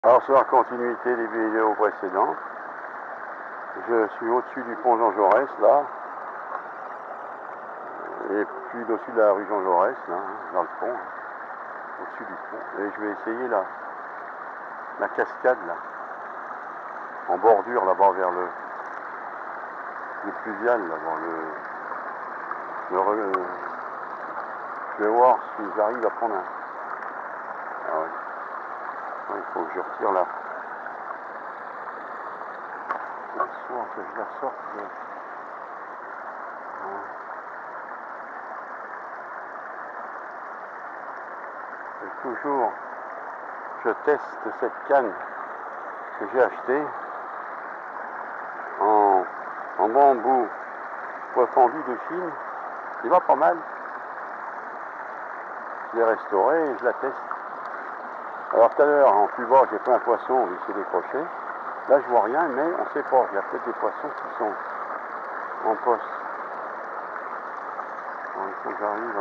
Alors sur la continuité des vidéos précédentes, je suis au-dessus du pont Jean Jaurès là, et puis au-dessus de la rue Jean Jaurès là, dans le pont, au-dessus du pont, et je vais essayer la cascade là, en bordure là-bas vers le pluvial là, je vais voir si j'arrive à prendre un. Ah ouais. Il faut que je retire la soie, que je la sorte. Et toujours, je teste cette canne que j'ai achetée en bambou refendu de Chine. Il va pas mal. Je l'ai restaurée et je la teste. Alors tout à l'heure, en plus bas, j'ai pris un poisson, il s'est décroché. Là, je vois rien, mais on ne sait pas. Il y a peut-être des poissons qui sont en poste. Alors, il faut que j'arrive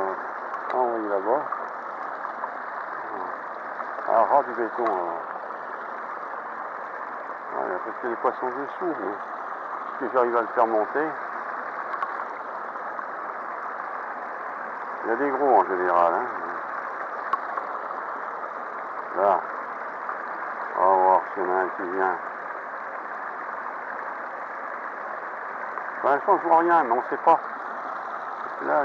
à envoyer là-bas. À ras du béton. Il y a peut-être des poissons dessous, mais est-ce que j'arrive à le faire monter? Il y a des gros en général. Hein. Là, on va voir s'il y en a un qui vient. Pour l'instant, je vois rien, mais on ne sait pas. Là,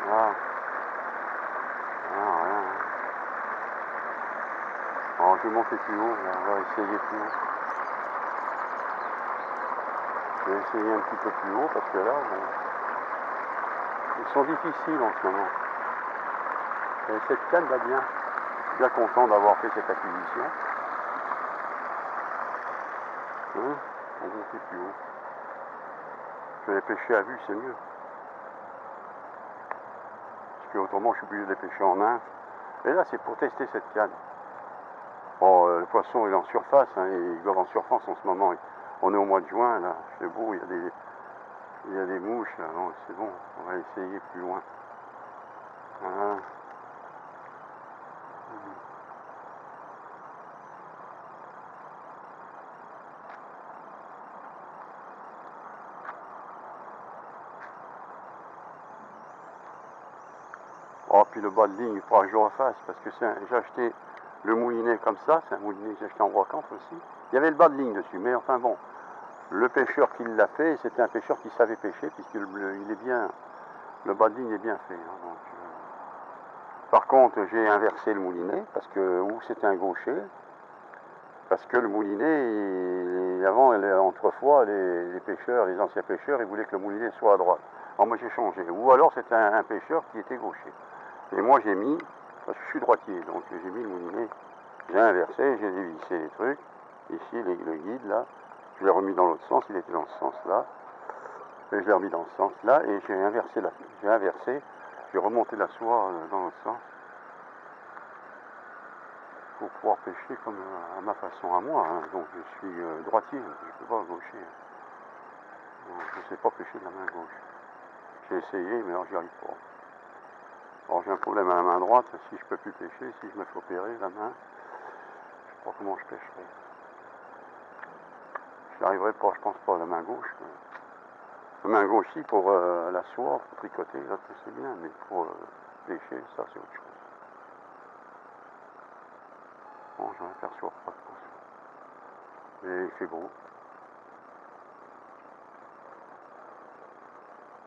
Là. Rien. Alors, je vais monter plus haut, là. On va essayer plus haut. Je vais essayer un petit peu plus haut, parce que là, ils sont difficiles en ce moment. Et cette canne va bien. Je suis bien content d'avoir fait cette acquisition. On va monter plus haut. Je vais les pêcher à vue, c'est mieux. Parce que autrement, je suis obligé de les pêcher en nymphe. Et là, c'est pour tester cette canne. Bon, le poisson il est en surface, hein, il gove en surface en ce moment. On est au mois de juin, là, c'est beau, il y a des mouches, là, non, c'est bon, on va essayer plus loin. Voilà. Oh, puis le bas de ligne, il faudra que je le refasse, parce que j'ai acheté le moulinet comme ça, c'est un moulinet que j'ai acheté en brocante aussi. Il y avait le bas de ligne dessus, mais enfin bon, le pêcheur qui l'a fait, c'était un pêcheur qui savait pêcher, puisqu'il est bien, le bas de ligne est bien fait. Hein, donc, par contre, j'ai inversé le moulinet, parce que c'était un gaucher, parce que le moulinet, avant, autrefois, les pêcheurs, les anciens pêcheurs, ils voulaient que le moulinet soit à droite. Alors moi j'ai changé. Ou alors c'était un pêcheur qui était gaucher. Et moi j'ai mis, parce que je suis droitier, donc j'ai mis le moulinet, j'ai inversé, j'ai dévissé les trucs. Ici, le guide, là, je l'ai remis dans l'autre sens, il était dans ce sens-là. Et je l'ai remis dans ce sens-là, et j'ai inversé, j'ai remonté la soie dans l'autre sens. Pour pouvoir pêcher comme à ma façon à moi. Hein. Donc je suis droitier, je ne peux pas gaucher. Donc, je ne sais pas pêcher de la main gauche. J'ai essayé, mais alors j'y arrive pas. Alors j'ai un problème à la main droite, si je ne peux plus pêcher, si je me fais opérer la main, je ne sais pas comment je pêcherai. Je n'y arriverai pas, je pense pas à la main gauche. La main gauche, si, pour la soie, pour tricoter, là c'est bien, mais pour pêcher, ça c'est autre chose. Bon, j'en aperçois pas de poisson. Mais il fait beau.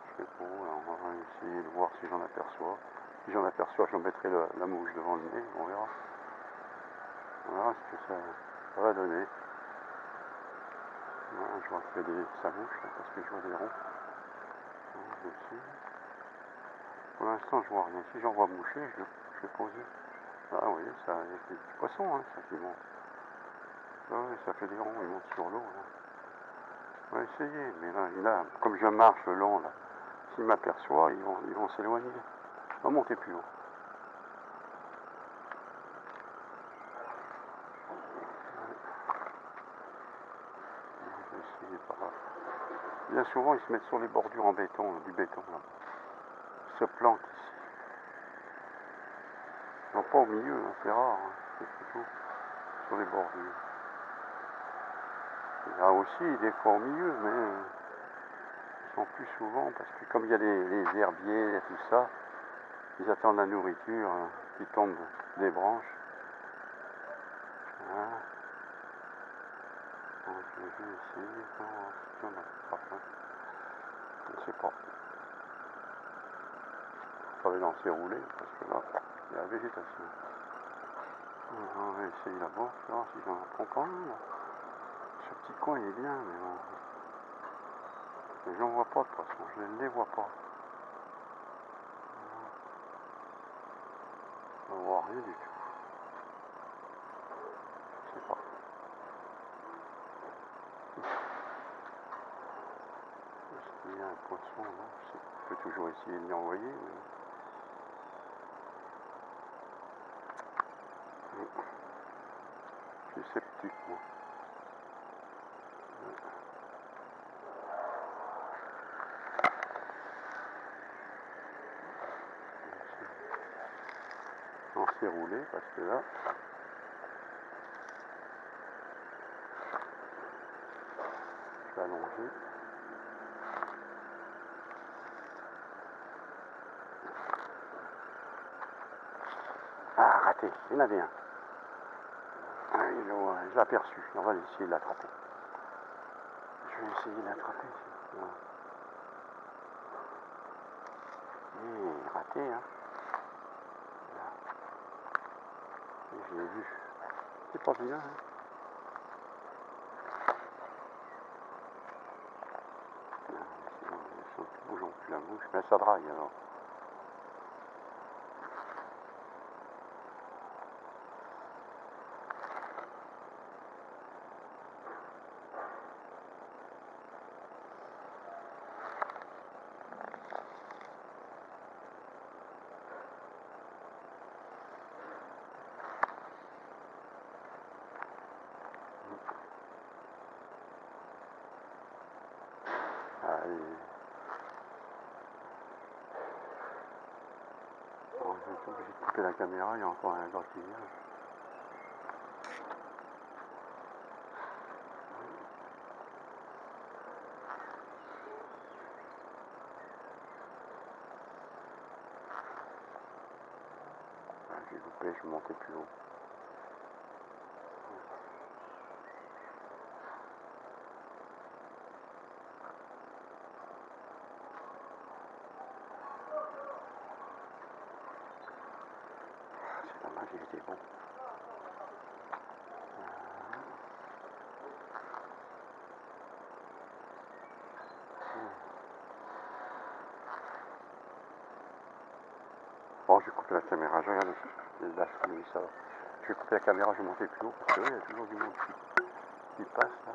Il fait beau, alors on va essayer de voir si j'en aperçois. Si j'en aperçois, je mettrai la mouche devant le nez, on verra. On verra ce que ça va donner. Voilà, je vois qu'il y a sa mouche, là, parce que je vois des ronds. Dessus. Pour l'instant, je vois rien. Si j'en vois moucher, je vais poser. Ah oui, ça, il y a des petits poissons, hein, ça qui monte. Ah oui, ça fait des ronds, ils montent sur l'eau. On va essayer, mais là, comme je marche le long, là, s'ils m'aperçoivent, ils vont s'éloigner. On va monter plus haut. Je vais essayer par là. Bien souvent, ils se mettent sur les bordures en béton, du béton, là. Ils se plantent ici. Non, pas au milieu, hein, c'est rare, hein. C'est plutôt sur les bordures. Il y a aussi des fois au milieu, mais ils sont plus souvent parce que comme il y a les herbiers et tout ça, ils attendent la nourriture qui tombe des branches. Voilà. Donc je vais essayer, si on a pas. Je ne sais pas. Ça va lancer rouler parce que là, il y a la végétation. On va essayer là-bas, voir si j'en apprends pas un là. Ce petit coin il est bien, mais bon. Mais j'en vois pas de toute façon, je ne les vois pas. On ne voit rien du tout. Je sais pas. Est-ce qu'il y a un poisson là? Je peux toujours essayer de l'y envoyer, mais... Je suis sceptique moi. On s'est roulé parce que là... Je vais allonger. Ah, raté, il y en avait un. Ah, je l'ai aperçu, on va essayer de l'attraper. Je vais essayer de l'attraper. Raté, hein. Là. Je l'ai vu. C'est pas bien, hein. Ils sont bougeons plus la bouche, mais ça drague alors. Allez. Bon, je suis obligé de couper la caméra, il y a encore un gars qui vient. J'ai loupé, je montais plus haut. C'est dommage, il était bon. Bon, je vais couper la caméra, je regarde là, ça va. Je vais couper la caméra, je vais monter plus haut parce que là, il y a toujours du monde qui passe là.